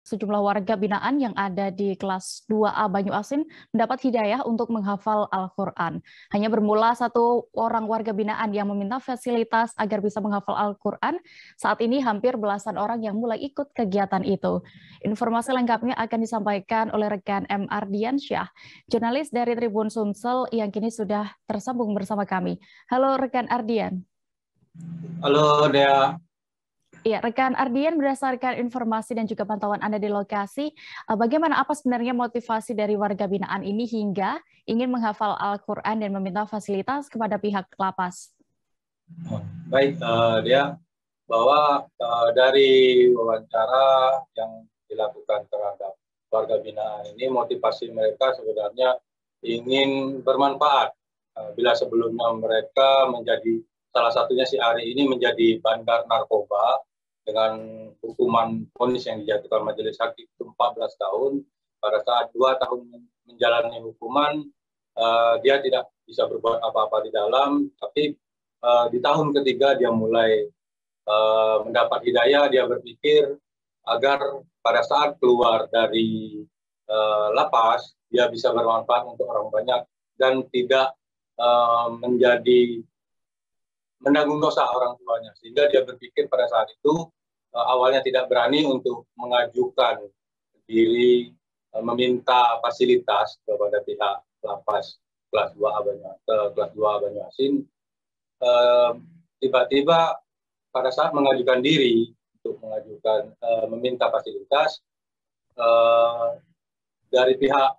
Sejumlah warga binaan yang ada di kelas 2A Banyuasin mendapat hidayah untuk menghafal Al-Quran. Hanya bermula satu orang warga binaan yang meminta fasilitas agar bisa menghafal Al-Quran. Saat ini hampir belasan orang yang mulai ikut kegiatan itu. Informasi lengkapnya akan disampaikan oleh rekan M. Ardiansyah, jurnalis dari Tribun Sumsel yang kini sudah tersambung bersama kami. Halo rekan Ardian. Halo Dea. Ya, rekan Ardian, berdasarkan informasi dan juga pantauan Anda di lokasi, bagaimana apa sebenarnya motivasi dari warga binaan ini hingga ingin menghafal Al-Quran dan meminta fasilitas kepada pihak lapas? Baik, Dea, bahwa dari wawancara yang dilakukan terhadap warga binaan ini, motivasi mereka sebenarnya ingin bermanfaat. Bila sebelumnya mereka menjadi, salah satunya si Ari ini menjadi bandar narkoba, dengan hukuman vonis yang dijatuhkan majelis hakim itu 14 tahun, pada saat 2 tahun menjalani hukuman, dia tidak bisa berbuat apa-apa di dalam, tapi di tahun ketiga dia mulai mendapat hidayah. Dia berpikir agar pada saat keluar dari lapas, dia bisa bermanfaat untuk orang banyak dan tidak menanggung dosa orang tuanya, sehingga dia berpikir pada saat itu awalnya tidak berani untuk mengajukan diri meminta fasilitas kepada pihak lapas kelas 2A Banyuasin. Tiba-tiba pada saat mengajukan diri untuk meminta fasilitas, dari pihak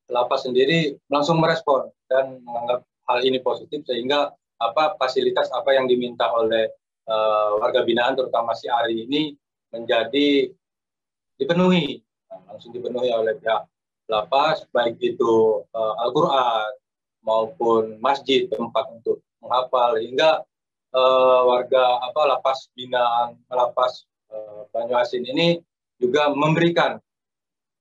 lapas sendiri langsung merespon dan menganggap hal ini positif, sehingga fasilitas apa yang diminta oleh warga binaan, terutama si Ari ini, menjadi dipenuhi, langsung dipenuhi oleh pihak lapas, baik itu Al-Quran maupun masjid, tempat untuk menghafal, hingga warga lapas binaan, lapas Banyuasin ini juga memberikan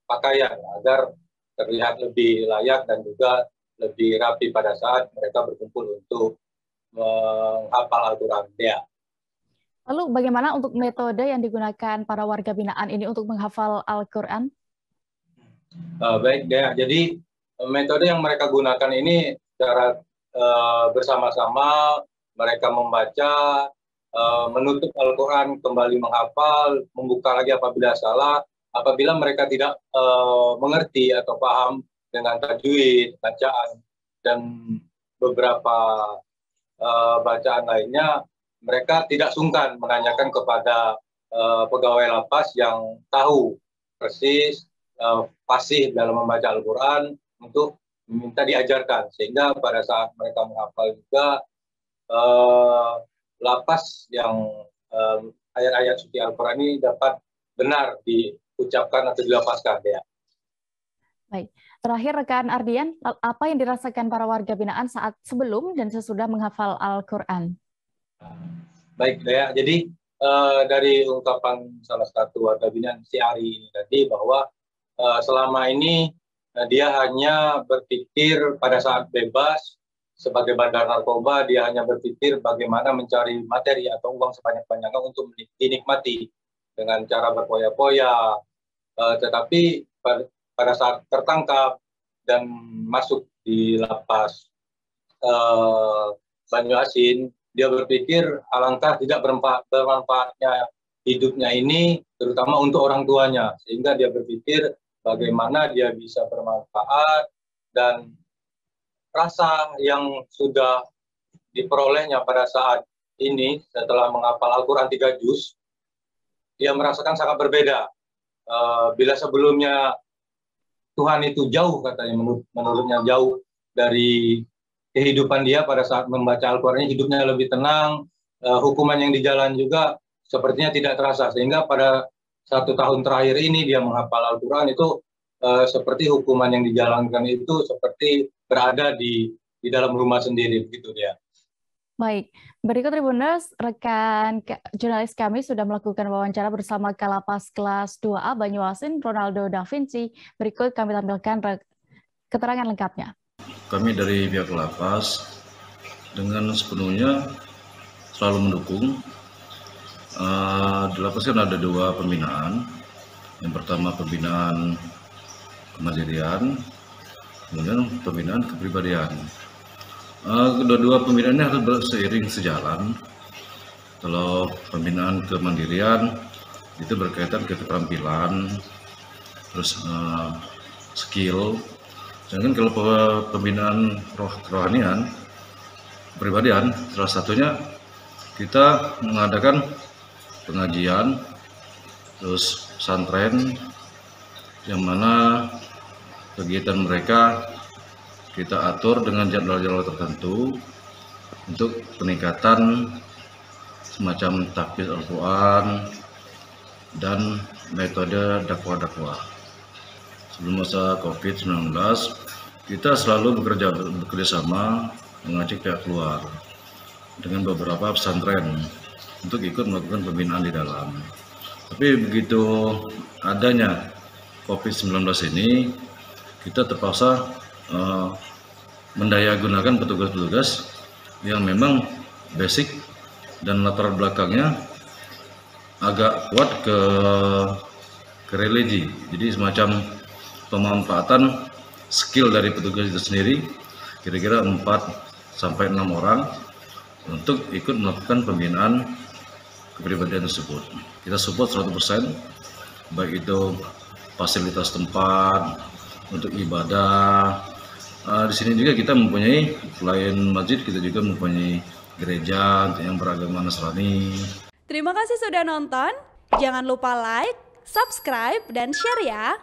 pakaian agar terlihat lebih layak dan juga lebih rapi pada saat mereka berkumpul untuk menghafal Al-Quran. Ya. Lalu bagaimana untuk metode yang digunakan para warga binaan ini untuk menghafal Al-Quran? Baik, Dea. Jadi metode yang mereka gunakan ini secara bersama-sama, mereka membaca, menutup Al-Quran, kembali menghafal, membuka lagi apabila salah. Apabila mereka tidak mengerti atau paham dengan tajwid, bacaan, dan beberapa bacaan lainnya, mereka tidak sungkan menanyakan kepada pegawai lapas yang tahu persis, fasih dalam membaca Al-Quran, untuk meminta diajarkan, sehingga pada saat mereka menghafal juga lapas yang ayat-ayat suci Al-Quran ini dapat benar diucapkan atau dilafazkan. Ya. Baik, terakhir rekan Ardian, apa yang dirasakan para warga binaan saat sebelum dan sesudah menghafal Al-Quran? Baik, Dea. Jadi dari ungkapan salah satu warga binaan si Ari ini tadi, bahwa selama ini dia hanya berpikir pada saat bebas sebagai bandar narkoba, dia hanya berpikir bagaimana mencari materi atau uang sebanyak-banyaknya untuk dinikmati dengan cara berpoya-poya. Tetapi pada saat tertangkap dan masuk di lapas Banyuasin, dia berpikir alangkah tidak bermanfaatnya hidupnya ini, terutama untuk orang tuanya, sehingga dia berpikir bagaimana dia bisa bermanfaat, dan rasa yang sudah diperolehnya pada saat ini setelah menghafal Al-Quran 3 juz, dia merasakan sangat berbeda. Bila sebelumnya Tuhan itu jauh, katanya, menurutnya jauh dari kehidupan dia pada saat membaca Al-Quran, hidupnya lebih tenang, hukuman yang dijalan juga sepertinya tidak terasa, sehingga pada 1 tahun terakhir ini dia menghafal Al-Quran itu seperti hukuman yang dijalankan itu seperti berada di dalam rumah sendiri, begitu dia. Baik, berikut Tribuners, rekan jurnalis kami sudah melakukan wawancara bersama Kalapas kelas 2A Banyuasin, Ronaldo Da Vinci. Berikut kami tampilkan keterangan lengkapnya. Kami dari pihak lapas dengan sepenuhnya selalu mendukung. Di lapas kan ada 2 pembinaan, Yang pertama pembinaan kemandirian, kemudian pembinaan kepribadian. Kedua-dua pembinaan ini harus berseiring sejalan. Kalau pembinaan kemandirian itu berkaitan ke keterampilan, terus skill. Sedangkan kalau pembinaan kerohanian, kepribadian, salah satunya kita mengadakan pengajian, terus pesantren, yang mana kegiatan mereka kita atur dengan jadwal-jadwal tertentu untuk peningkatan semacam tahfiz Al-Quran dan metode dakwah-dakwah. Sebelum masa COVID-19, kita selalu bekerja sama mengajak pihak luar dengan beberapa pesantren untuk ikut melakukan pembinaan di dalam. Tapi begitu adanya COVID-19 ini, kita terpaksa mendayagunakan petugas-petugas yang memang basic dan latar belakangnya agak kuat ke religi. Jadi semacam pemanfaatan skill dari petugas itu sendiri, kira-kira 4-6 orang untuk ikut melakukan pembinaan kepribadian tersebut. Kita support 100%, baik itu fasilitas tempat untuk ibadah. Di sini juga kita mempunyai, selain masjid, kita juga mempunyai gereja yang beragama Nasrani. Terima kasih sudah nonton. Jangan lupa like, subscribe, dan share ya.